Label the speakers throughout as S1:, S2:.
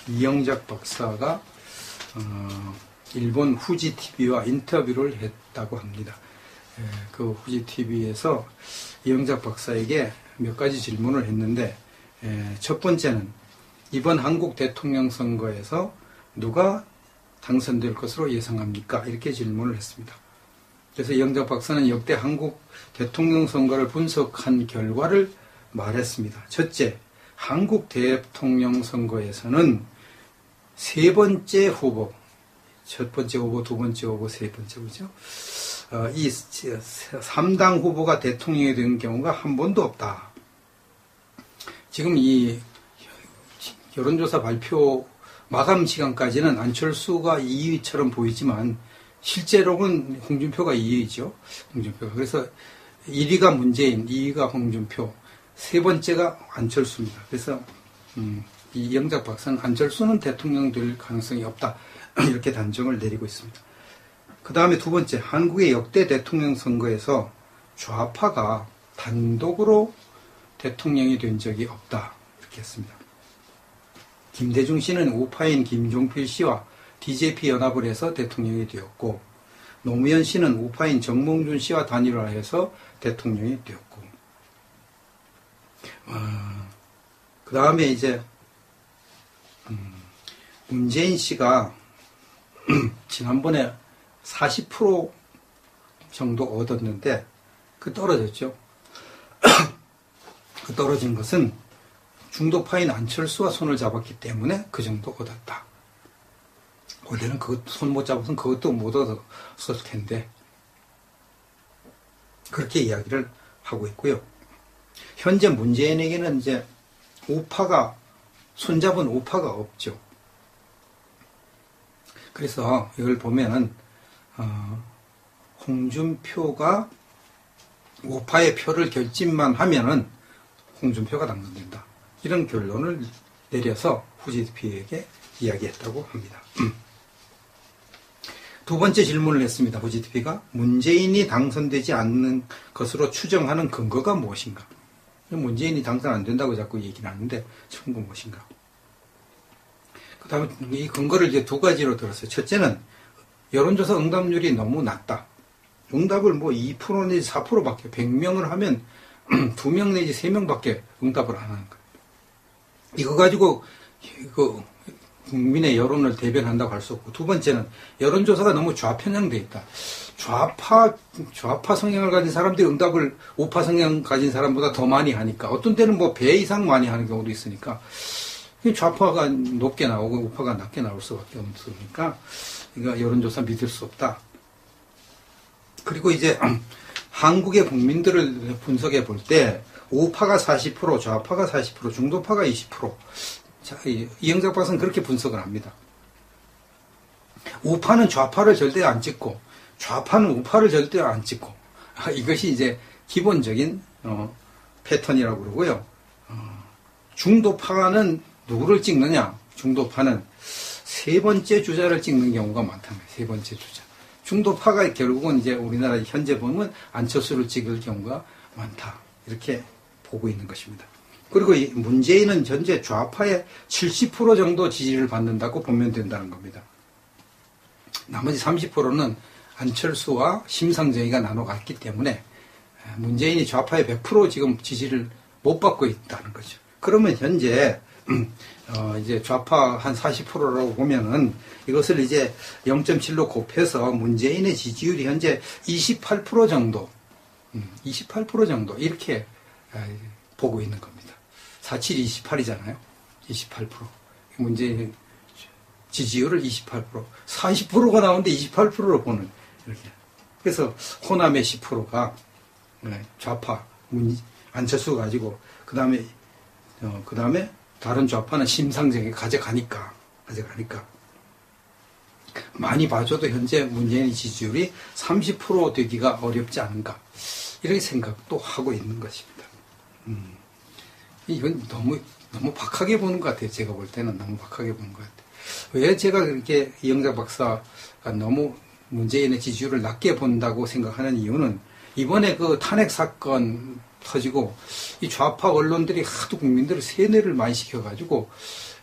S1: 이영작 박사가 일본 후지 TV와 인터뷰를 했다고 합니다. 그 후지 TV에서 이영작 박사에게 몇 가지 질문을 했는데, 첫 번째는 이번 한국 대통령 선거에서 누가 당선될 것으로 예상합니까? 이렇게 질문을 했습니다. 그래서 이영작 박사는 역대 한국 대통령 선거를 분석한 결과를 말했습니다. 첫째, 한국 대통령 선거에서는 세 번째 후보, 첫 번째 후보, 두 번째 후보, 세 번째 후보죠. 이 3당 후보가 대통령이 된 경우가 한 번도 없다. 지금 이 여론조사 발표 마감 시간까지는 안철수가 2위처럼 보이지만 실제로는 홍준표가 2위죠. 홍준표가. 그래서 1위가 문재인, 2위가 홍준표, 세 번째가 안철수입니다. 그래서 이 이영작 박사는 안철수는 대통령 될 가능성이 없다. 이렇게 단정을 내리고 있습니다. 그 다음에 두 번째, 한국의 역대 대통령 선거에서 좌파가 단독으로 대통령이 된 적이 없다. 이렇게 했습니다. 김대중 씨는 우파인 김종필 씨와 DJP 연합을 해서 대통령이 되었고, 노무현 씨는 우파인 정몽준 씨와 단일화해서 대통령이 되었고, 그 다음에 이제 문재인 씨가 지난번에 40% 정도 얻었는데 그 떨어졌죠. 그 떨어진 것은 중도파인 안철수와 손을 잡았기 때문에 그 정도 얻었다. 원래는 손 못 잡았으면 그것도 못 얻었을 텐데, 그렇게 이야기를 하고 있고요. 현재 문재인에게는 이제 손잡은 우파가 없죠. 그래서 이걸 보면은 홍준표가 우파의 표를 결집만 하면은 홍준표가 당선된다. 이런 결론을 내려서 후지TV에게 이야기했다고 합니다. 두 번째 질문을 했습니다. 후지TV가 문재인이 당선되지 않는 것으로 추정하는 근거가 무엇인가? 문재인이 당선 안 된다고 자꾸 얘기를 하는데 근거 무엇인가? 그 다음에 이 근거를 이제 두 가지로 들었어요. 첫째는 여론조사 응답률이 너무 낮다. 응답을 2% 내지 4%밖에, 100명을 하면 2명 내지 3명밖에 응답을 안 하는 거예요. 이거 가지고 국민의 여론을 대변한다고 할 수 없고, 두 번째는 여론조사가 너무 좌편향돼 있다. 좌파 성향을 가진 사람들이 응답을 우파 성향 가진 사람보다 더 많이 하니까, 어떤 때는 배 이상 많이 하는 경우도 있으니까, 좌파가 높게 나오고 우파가 낮게 나올 수밖에 없으니까, 그러니까 여론조사 믿을 수 없다. 그리고 이제 한국의 국민들을 분석해 볼 때, 우파가 40%, 좌파가 40%, 중도파가 20%. 자, 이영작 박사는 그렇게 분석을 합니다. 우파는 좌파를 절대 안 찍고, 좌파는 우파를 절대 안 찍고, 이것이 이제 기본적인 패턴이라고 그러고요. 중도파는 누구를 찍느냐? 중도파는 세 번째 주자를 찍는 경우가 많다는 거예요. 세 번째 주자. 중도파가 결국은 이제 우리나라 현재 보면 안철수를 찍을 경우가 많다. 이렇게 보고 있는 것입니다. 그리고 문재인은 현재 좌파의 70% 정도 지지를 받는다고 보면 된다는 겁니다. 나머지 30%는 안철수와 심상정의가 나눠갔기 때문에 문재인이 좌파의 100% 지금 지지를 못 받고 있다는 거죠. 그러면 현재 이제 좌파 한 40%라고 보면은 이것을 이제 0.7로 곱해서 문재인의 지지율이 현재 28% 정도, 28% 정도 이렇게 보고 있는 겁니다. 47이 28이잖아요. 28%. 문재인 지지율을 28%, 40%가 나오는데 28%로 보는 이렇게. 그래서 호남의 10%가 좌파 안철수 가지고 그 다음에 다른 좌파는 심상정이 가져가니까 많이 봐줘도 현재 문재인의 지지율이 30% 되기가 어렵지 않은가 이렇게 생각도 하고 있는 것입니다. 이건 너무 박하게 보는 것 같아요. 제가 볼 때는 너무 박하게 보는 것 같아요. 왜 제가 그렇게 이영작 박사가 너무 문재인의 지지율을 낮게 본다고 생각하는 이유는 이번에 그 탄핵 사건 터지고 이 좌파 언론들이 하도 국민들을 세뇌를 많이 시켜가지고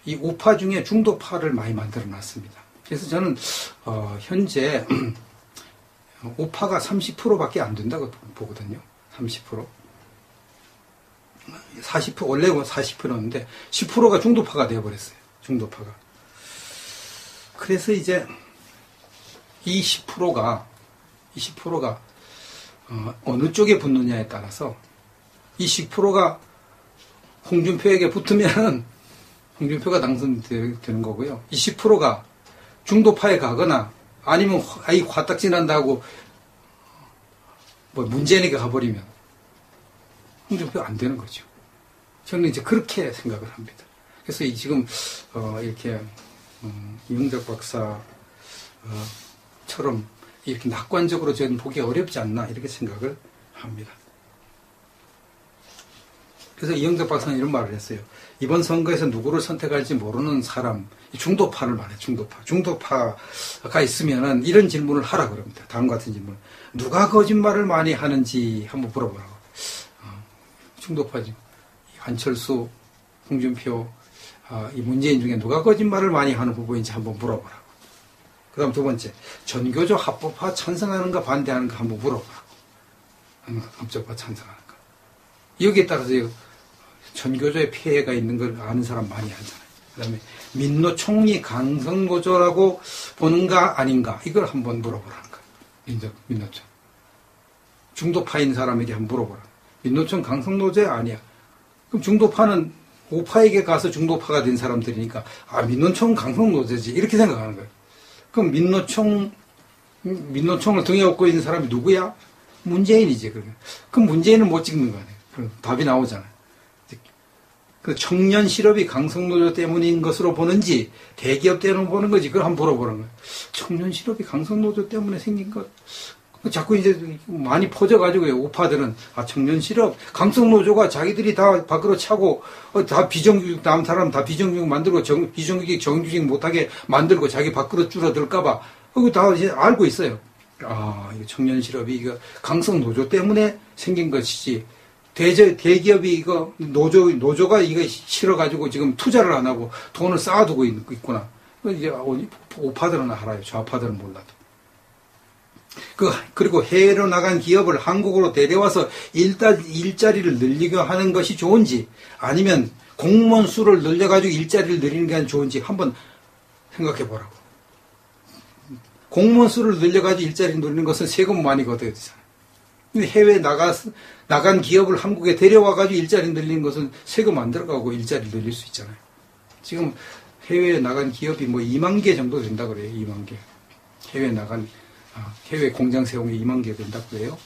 S1: 이 우파 중에 중도파를 많이 만들어 놨습니다. 그래서 저는 현재 우파가 30%밖에 안 된다고 보거든요. 30%. 40%, 원래 40%였는데 10%가 중도파가 되어버렸어요. 중도파가. 그래서 이제 이 10%가 어느 쪽에 붙느냐에 따라서 이 10%가 홍준표에게 붙으면 홍준표가 당선되는 거고요. 이 10%가 중도파에 가거나 아니면 아이 화딱지난다고 뭐 문재인에게 가버리면 홍준표 안 되는 거죠. 저는 이제 그렇게 생각을 합니다. 그래서 지금 이렇게 이영작 박사처럼 이렇게 낙관적으로 저는 보기 어렵지 않나 이렇게 생각을 합니다. 그래서 이영작 박사는 이런 말을 했어요. 이번 선거에서 누구를 선택할지 모르는 사람, 중도파를 말해, 중도파. 중도파가 있으면은 이런 질문을 하라 그럽니다. 다음과 같은 질문. 누가 거짓말을 많이 하는지 한번 물어보라고. 중도파죠. 안철수, 홍준표, 이 문재인 중에 누가 거짓말을 많이 하는 후보인지 한번 물어보라고. 그 다음 두 번째, 전교조 합법화 찬성하는가 반대하는가 한번 물어보라고. 합법화 찬성하는가. 여기에 따라서 전교조에 폐해가 있는 걸 아는 사람 많이 하잖아요. 그 다음에 민노총리 강성노조라고 보는가 아닌가 이걸 한번 물어보라는 거예요. 민노총. 중도파인 사람에게 한번 물어보라. 민노총 강성노조 아니야. 그럼 중도파는 우파에게 가서 중도파가 된 사람들이니까 민노총 강성노조지 이렇게 생각하는 거예요. 그럼 민노총을 등에 업고 있는 사람이 누구야? 문재인이지. 그럼 문재인을 못 찍는 거 아니에요. 그럼 답이 나오잖아요. 그 청년 실업이 강성노조 때문인 것으로 보는지 대기업 때문에 보는 거지 그걸 한번 물어보는 거예요. 청년 실업이 강성노조 때문에 생긴 것 자꾸 이제 많이 퍼져가지고요. 우파들은 청년 실업 강성노조가 자기들이 다 밖으로 차고 다 비정규직 다음 사람 다 비정규직 만들고 비정규직 정규직 못하게 만들고 자기 밖으로 줄어들까봐 그거 다 이제 알고 있어요. 이거 청년 실업이 이거 강성노조 때문에 생긴 것이지. 대기업이 이거 노조가 이거 싫어가지고 지금 투자를 안 하고 돈을 쌓아두고 있구나. 이제 우파들은 알아요. 좌파들은 몰라도. 그리고 해외로 나간 기업을 한국으로 데려와서 일자리를 늘리게 하는 것이 좋은지 아니면 공무원 수를 늘려가지고 일자리를 늘리는 게 좋은지 한번 생각해 보라고. 공무원 수를 늘려가지고 일자리를 늘리는 것은 세금 많이 걷어야 되잖아요. 해외에 나간 기업을 한국에 데려와가지고 일자리 늘리는 것은 세금 안 들어가고 일자리 늘릴 수 있잖아요. 지금 해외에 나간 기업이 2만 개 정도 된다 그래요. 2만 개. 해외 공장 세운 게 2만 개 된다고 그래요.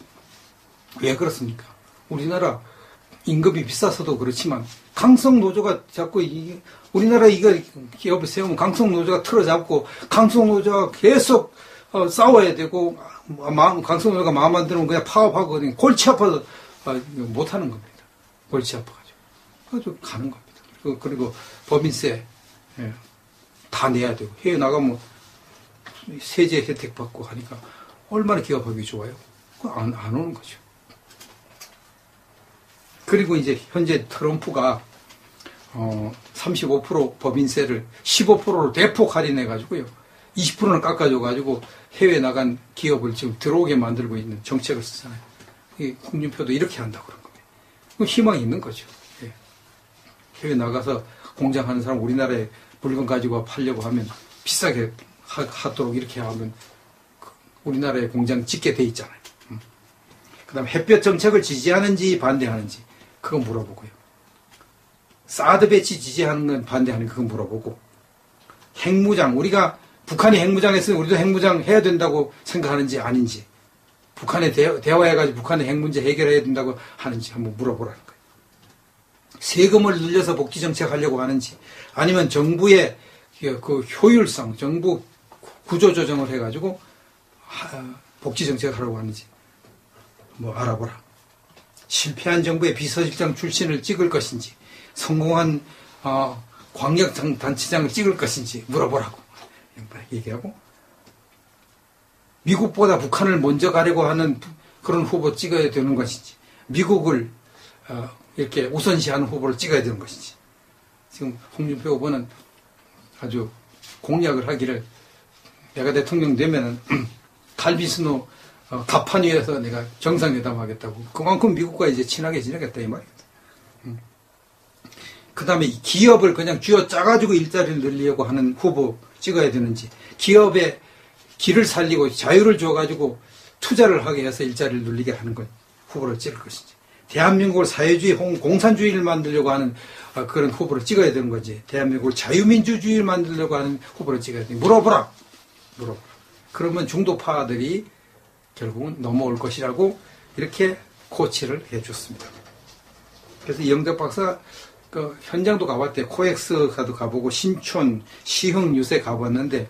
S1: 왜 그렇습니까? 우리나라 임금이 비싸서도 그렇지만 강성노조가 자꾸 우리나라 이거 기업을 세우면 강성노조가 틀어잡고 강성노조가 계속 싸워야 되고 강성노조가 마음 안 들면 그냥 파업하고 골치 아파서 못하는 겁니다. 골치 아파가지고. 그래서 가는 겁니다. 그리고 법인세 다 내야 되고 해외 나가면 세제 혜택 받고 하니까 얼마나 기업하기 좋아요. 안 오는 거죠. 그리고 이제 현재 트럼프가 35% 법인세를 15%로 대폭 할인해가지고요. 20%는 깎아줘가지고 해외 나간 기업을 지금 들어오게 만들고 있는 정책을 쓰잖아요. 홍준표도 이렇게 한다고 그런 거예요. 그럼 희망이 있는 거죠. 예. 해외 나가서 공장하는 사람 우리나라에 물건 가지고 팔려고 하면 비싸게 하도록 이렇게 하면 우리나라에 공장 짓게 돼 있잖아요. 그 다음에 햇볕 정책을 지지하는지 반대하는지 그거 물어보고요. 사드 배치 지지하는 건 반대하는 그거 물어보고 핵무장 우리가 북한이 핵무장 했으면 우리도 핵무장 해야 된다고 생각하는지 아닌지 북한에 대화해가지고 북한의 핵 문제 해결해야 된다고 하는지 한번 물어보라는 거예요. 세금을 늘려서 복지 정책 하려고 하는지 아니면 정부의 그 효율성 정부 구조 조정을 해가지고 복지 정책을 하려고 하는지 알아보라. 실패한 정부의 비서실장 출신을 찍을 것인지 성공한 광역단체장을 찍을 것인지 물어보라고 얘기하고 미국보다 북한을 먼저 가려고 하는 그런 후보 찍어야 되는 것인지 미국을 이렇게 우선시하는 후보를 찍어야 되는 것인지 지금 홍준표 후보는 아주 공약을 하기를 내가 대통령 되면은 갈비스노 가판 위에서 내가 정상회담 하겠다고. 그만큼 미국과 이제 친하게 지내겠다 이 말이거든. 그 다음에 기업을 그냥 쥐어 짜가지고 일자리를 늘리려고 하는 후보 찍어야 되는지, 기업의 길을 살리고 자유를 줘가지고 투자를 하게 해서 일자리를 늘리게 하는 것 후보를 찍을 것인지, 대한민국을 사회주의, 공산주의를 만들려고 하는 그런 후보를 찍어야 되는 거지, 대한민국을 자유민주주의를 만들려고 하는 후보를 찍어야 되는, 물어보라. 그러면 중도파들이 결국은 넘어올 것이라고 이렇게 코치를 해줬습니다. 그래서 이영작 박사 그 현장도 가봤대요. 코엑스가도 가보고 신촌, 시흥 유세 가봤는데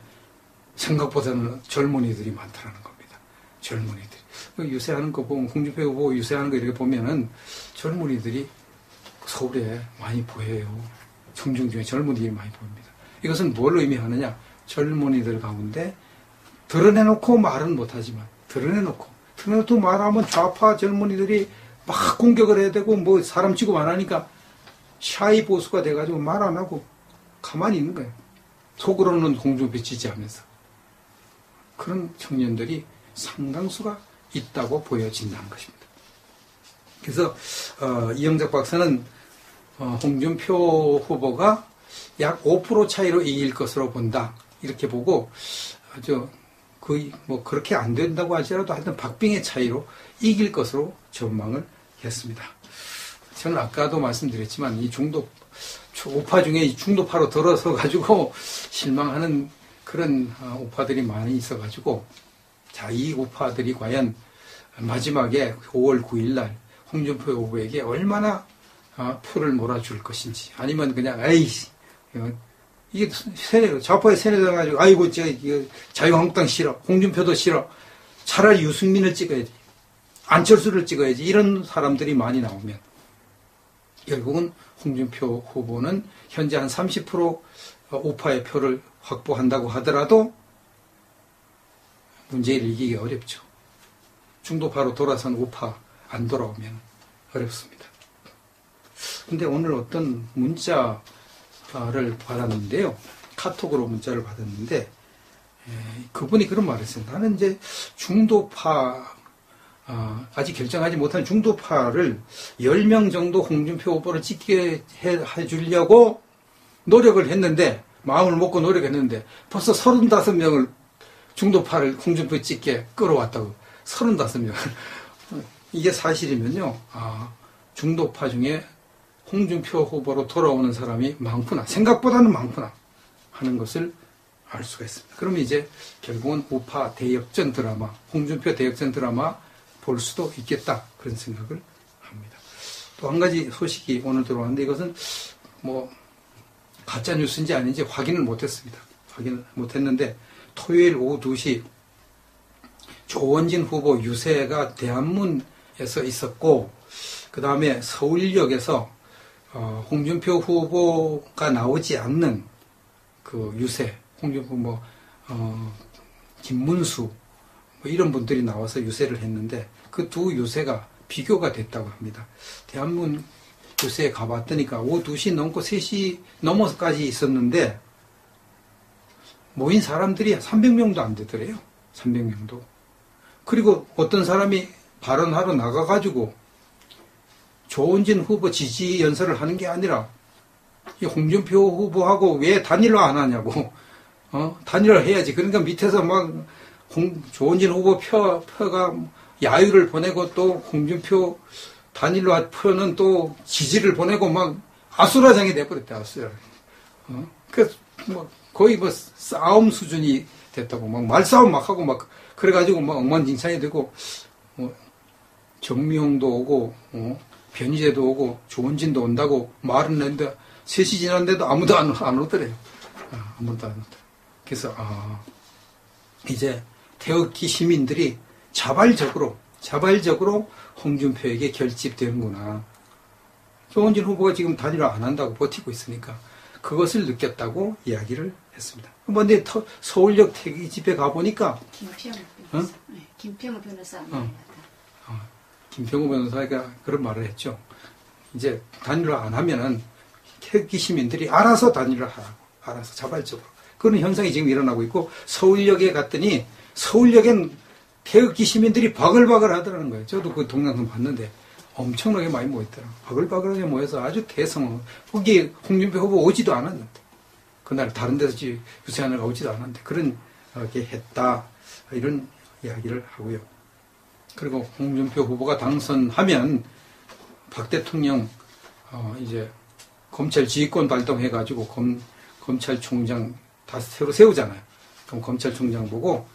S1: 생각보다는 젊은이들이 많다는 겁니다. 젊은이들이. 유세하는 거 보면, 홍준표 후보 유세하는 거 이렇게 보면은 젊은이들이 서울에 많이 보여요. 청중 중에 젊은이들이 많이 보입니다. 이것은 뭘 의미하느냐? 젊은이들 가운데 드러내놓고 말은 못하지만, 드러내놓고 말하면 좌파 젊은이들이 막 공격을 해야 되고, 뭐 사람 취급 안 하니까 샤이 보수가 돼가지고 말 안 하고 가만히 있는 거예요. 속으로는 홍준표 지지하면서. 그런 청년들이 상당수가 있다고 보여진다는 것입니다. 그래서 이영작 박사는 홍준표 후보가 약 5% 차이로 이길 것으로 본다. 이렇게 보고 아주 거의 뭐 그렇게 안 된다고 하더라도 하여튼 박빙의 차이로 이길 것으로 전망을 했습니다. 저는 아까도 말씀드렸지만 이 우파 중에 중도파로 들어서 가지고 실망하는 그런 우파들이 많이 있어 가지고, 자, 이 우파들이 과연 마지막에 5월 9일 날 홍준표 후보에게 얼마나 표를 몰아줄 것인지, 아니면 그냥 에이씨 이게 좌파의 세뇌돼 가지고 아이고 자유한국당 싫어, 홍준표도 싫어, 차라리 유승민을 찍어야지, 안철수를 찍어야지, 이런 사람들이 많이 나오면 결국은 홍준표 후보는 현재 한 30% 우파의 표를 확보한다고 하더라도 문재인을 이기기 어렵죠. 중도파로 돌아선 우파 안 돌아오면 어렵습니다. 근데 오늘 어떤 문자를 받았는데요. 카톡으로 문자를 받았는데 그분이 그런 말을 했어요. 나는 이제 중도파, 아직 결정하지 못한 중도파를 10명 정도 홍준표 후보를 찍게 해주려고 노력을 했는데, 마음을 먹고 노력했는데 벌써 35명을 중도파를 홍준표 찍게 끌어왔다고. 35명을. 이게 사실이면요, 중도파 중에 홍준표 후보로 돌아오는 사람이 많구나, 생각보다는 많구나 하는 것을 알 수가 있습니다. 그러면 이제 결국은 우파 대역전 드라마, 홍준표 대역전 드라마 볼 수도 있겠다, 그런 생각을 합니다. 또 한 가지 소식이 오늘 들어왔는데, 이것은 뭐 가짜 뉴스인지 아닌지 확인을 못했습니다. 확인을 못했는데, 토요일 오후 2시 조원진 후보 유세가 대한문에서 있었고, 그 다음에 서울역에서 홍준표 후보가 나오지 않는 그 유세, 홍준표 김문수 뭐 이런 분들이 나와서 유세를 했는데, 그 두 유세가 비교가 됐다고 합니다. 대한문 유세에 가봤더니까 오후 2시 넘고 3시 넘어서까지 있었는데 모인 사람들이 300명도 안 되더래요. 300명도. 그리고 어떤 사람이 발언하러 나가가지고 조원진 후보 지지 연설을 하는 게 아니라 이 홍준표 후보하고 왜 단일화 안 하냐고, 단일화 해야지. 그러니까 밑에서 막 조원진 후보 표가 야유를 보내고, 또 홍준표 단일화 표는 또 지지를 보내고 막 아수라장이 돼버렸대, 아수라장. 그래서 뭐 거의 뭐 싸움 수준이 됐다고, 막 말싸움 막 하고 막 그래가지고 막 엉망진창이 되고, 정미홍도 오고, 변희재도 오고, 조원진도 온다고 말은 했는데 3시 지났는데도 아무도 안 오더래요. 아무도 안 오더래요. 그래서 이제 태극기 시민들이 자발적으로 홍준표에게 결집되는구나. 조원진 후보가 지금 단일화 안 한다고 버티고 있으니까 그것을 느꼈다고 이야기를 했습니다. 근데 서울역 태극기 집회 가보니까
S2: 김평우 변호사
S1: 김평우 변호사가 그런 말을 했죠. 이제 단일화 안 하면은 태극기 시민들이 알아서 단일화 하라고. 알아서 자발적으로. 그런 현상이 지금 일어나고 있고, 서울역에 갔더니 서울역엔 태극기 시민들이 바글바글 하더라는 거예요. 저도 그 동영상 봤는데 엄청나게 많이 모였더라고요. 바글바글하게 모여서 아주 대성을. 거기 홍준표 후보 오지도 않았는데, 그날 다른 데서 유세하느라 오지도 않았는데, 그렇게 했다. 이런 이야기를 하고요. 그리고 홍준표 후보가 당선하면 박 대통령 이제 검찰 지휘권 발동해가지고 검찰총장 다 새로 세우잖아요. 그럼 검찰총장 보고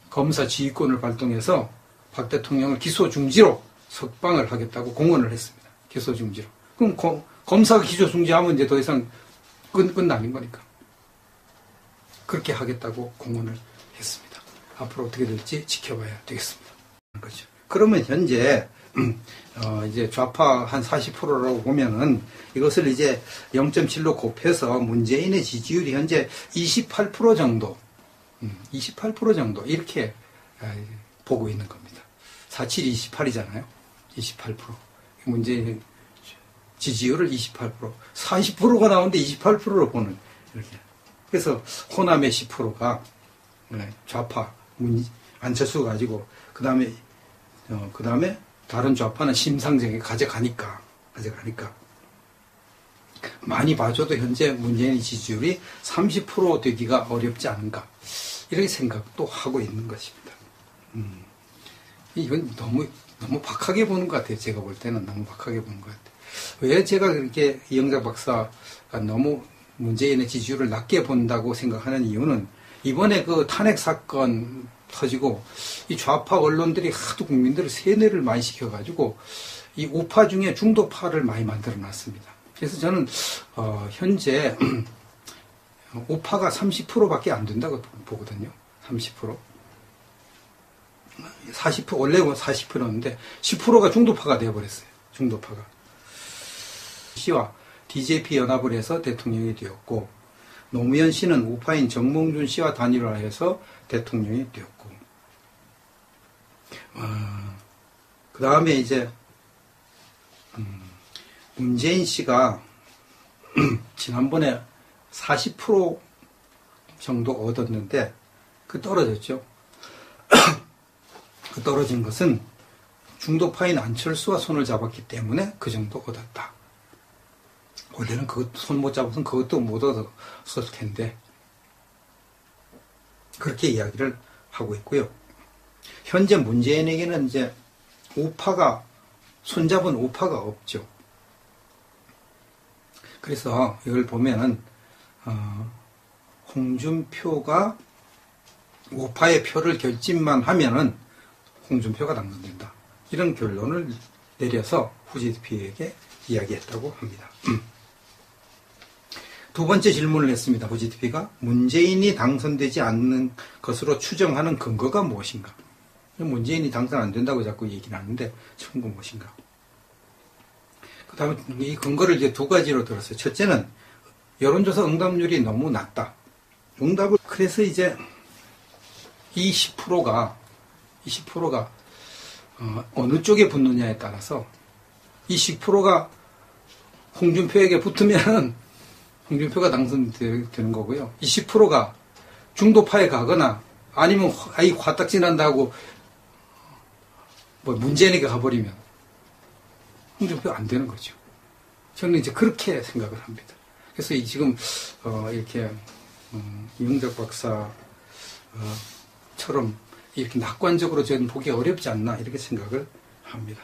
S1: 검사 지휘권을 발동해서 박 대통령을 기소 중지로 석방을 하겠다고 공언을 했습니다. 기소 중지로. 그럼 검사가 기소 중지하면 이제 더 이상 끝나는 거니까. 그렇게 하겠다고 공언을 했습니다. 앞으로 어떻게 될지 지켜봐야 되겠습니다. 그렇죠. 그러면 현재 이제 좌파 한 40%라고 보면은 이것을 이제 0.7로 곱해서 문재인의 지지율이 현재 28% 정도, 28% 정도 이렇게 보고 있는 겁니다. 47이 28이잖아요. 28%. 문재인 지지율을 28%, 40%가 나오는데 28%로 보는 이렇게. 그래서 호남의 10%가 좌파 안철수 가지고 그 다음에 다른 좌파는 심상정이 가져가니까 많이 봐줘도 현재 문재인의 지지율이 30% 되기가 어렵지 않은가 이렇게 생각도 하고 있는 것입니다. 이건 너무 박하게 보는 것 같아요. 제가 볼 때는 너무 박하게 보는 것 같아요. 왜 제가 그렇게 이영작 박사가 너무 문재인의 지지율을 낮게 본다고 생각하는 이유는 이번에 그 탄핵 사건 터지고 이 좌파 언론들이 하도 국민들을 세뇌를 많이 시켜가지고 이 우파 중에 중도파를 많이 만들어 놨습니다. 그래서 저는 현재 우파가 30%밖에 안 된다고 보거든요. 30%. 40% 원래 40%였는데 10%가 중도파가 되어버렸어요. 중도파가. 씨와 DJP 연합을 해서 대통령이 되었고 노무현 씨는 우파인 정몽준 씨와 단일화해서 대통령이 되었고 그 다음에 이제 문재인 씨가 지난번에 40% 정도 얻었는데 그 떨어졌죠. 그 떨어진 것은 중도파인 안철수와 손을 잡았기 때문에 그 정도 얻었다. 원래는 손 못 잡았으면 그것도 못 얻었을 텐데 그렇게 이야기를 하고 있고요. 현재 문재인에게는 이제 손잡은 우파가 없죠. 그래서 이걸 보면은 홍준표가 우파의 표를 결집만 하면은 홍준표가 당선된다. 이런 결론을 내려서 후지티피에게 이야기했다고 합니다. 두 번째 질문을 했습니다. 후지티피가 문재인이 당선되지 않는 것으로 추정하는 근거가 무엇인가? 문재인이 당선 안 된다고 자꾸 얘기를 하는데 근거 무엇인가? 그 다음에 이 근거를 이제 두 가지로 들었어요. 첫째는 여론조사 응답률이 너무 낮다. 그래서 이제 이 10%가 어느 쪽에 붙느냐에 따라서 이 10%가 홍준표에게 붙으면 홍준표가 당선되는 거고요. 이 10%가 중도파에 가거나 아니면 아이 화딱지 난다고 문재인에게 가버리면 홍준표 안 되는 거죠. 저는 이제 그렇게 생각을 합니다. 그래서 지금 이렇게 이영작 박사처럼 이렇게 낙관적으로 저는 보기 어렵지 않나 이렇게 생각을 합니다.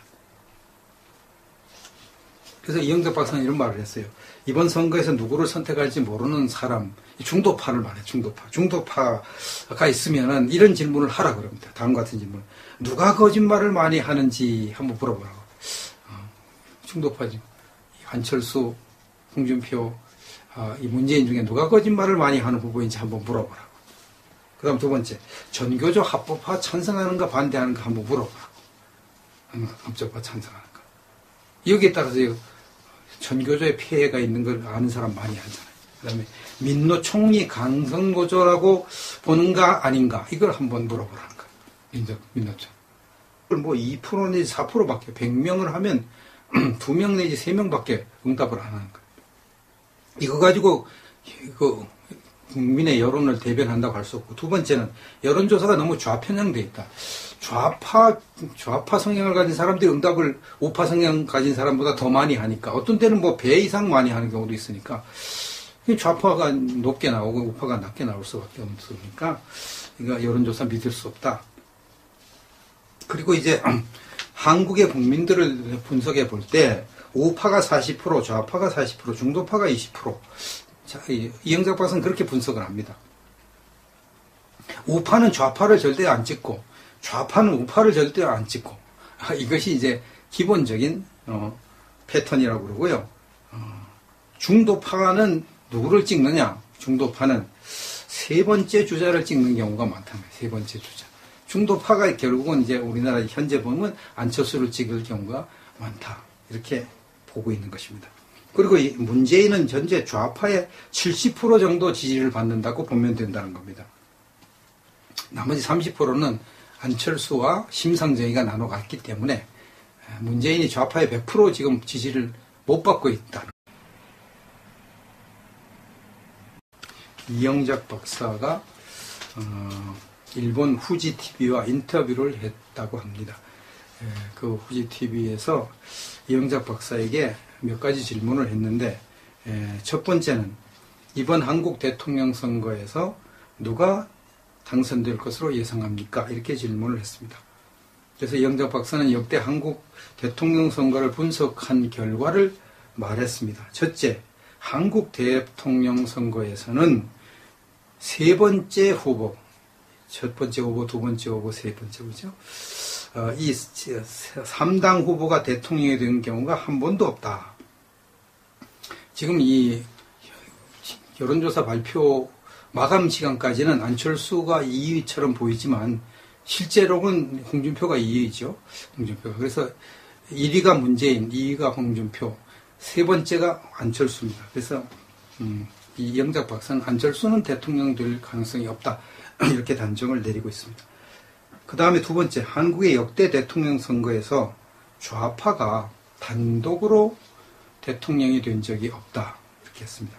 S1: 그래서 이영작 박사는 이런 말을 했어요. 이번 선거에서 누구를 선택할지 모르는 사람, 중도파를 말해요. 중도파가 있으면은 이런 질문을 하라 그럽니다. 다음과 같은 질문. 누가 거짓말을 많이 하는지 한번 물어보라고. 중도파지. 안철수, 홍준표, 이 문재인 중에 누가 거짓말을 많이 하는 후보인지 한번 물어보라고. 그 다음 두 번째. 전교조 합법화 찬성하는가 반대하는가 한번 물어보라고. 합법화 찬성하는가. 여기에 따라서 전교조에 폐해가 있는 걸 아는 사람 많이 하잖아요. 그 다음에 민노 총리 강성노조라고 보는가 아닌가 이걸 한번 물어보라는 거예요. 민노총. 뭐 2% 내지 4%밖에 100명을 하면 2명 내지 3명밖에 응답을 안 하는 거예요. 이거 가지고 그 국민의 여론을 대변한다고 할 수 없고, 두 번째는 여론조사가 너무 좌편향돼 있다. 좌파 성향을 가진 사람들이 응답을 우파 성향 가진 사람보다 더 많이 하니까, 어떤 때는 뭐 배 이상 많이 하는 경우도 있으니까, 좌파가 높게 나오고 우파가 낮게 나올 수밖에 없으니까, 그러니까 여론조사 믿을 수 없다. 그리고 이제 한국의 국민들을 분석해 볼 때, 우파가 40%, 좌파가 40%, 중도파가 20%. 자, 이영작 박사는 그렇게 분석을 합니다. 우파는 좌파를 절대 안 찍고, 좌파는 우파를 절대 안 찍고, 이것이 이제 기본적인 패턴이라고 그러고요. 중도파는 누구를 찍느냐? 중도파는 세 번째 주자를 찍는 경우가 많다는 거예요. 세 번째 주자. 중도파가 결국은 이제 우리나라 현재 보면 안철수를 찍을 경우가 많다. 이렇게 보고 있는 것입니다. 그리고 이 문재인은 현재 좌파의 70% 정도 지지를 받는다고 보면 된다는 겁니다. 나머지 30%는 안철수와 심상정의가 나눠 갔기 때문에 문재인이 좌파의 100% 지금 지지를 못 받고 있다. 이영작 박사가 일본 후지 TV와 인터뷰를 했다고 합니다. 그 후지 TV에서 이영작 박사에게 몇 가지 질문을 했는데, 첫 번째는 이번 한국 대통령 선거에서 누가 당선될 것으로 예상합니까? 이렇게 질문을 했습니다. 그래서 이영작 박사는 역대 한국 대통령 선거를 분석한 결과를 말했습니다. 첫째, 한국 대통령 선거에서는 세 번째 후보, 첫 번째 후보, 두 번째 후보, 세 번째 후보죠. 이 3당 후보가 대통령이 된 경우가 한 번도 없다. 지금 이 여론조사 발표 마감 시간까지는 안철수가 2위처럼 보이지만 실제로는 홍준표가 2위죠. 홍준표가. 그래서 1위가 문재인, 2위가 홍준표, 세 번째가 안철수입니다. 그래서 이 이영작 박사는 안철수는 대통령 될 가능성이 없다. 이렇게 단정을 내리고 있습니다. 그 다음에 두 번째, 한국의 역대 대통령 선거에서 좌파가 단독으로 대통령이 된 적이 없다. 이렇게 했습니다.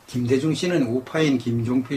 S1: 김대중 씨는 우파인 김종필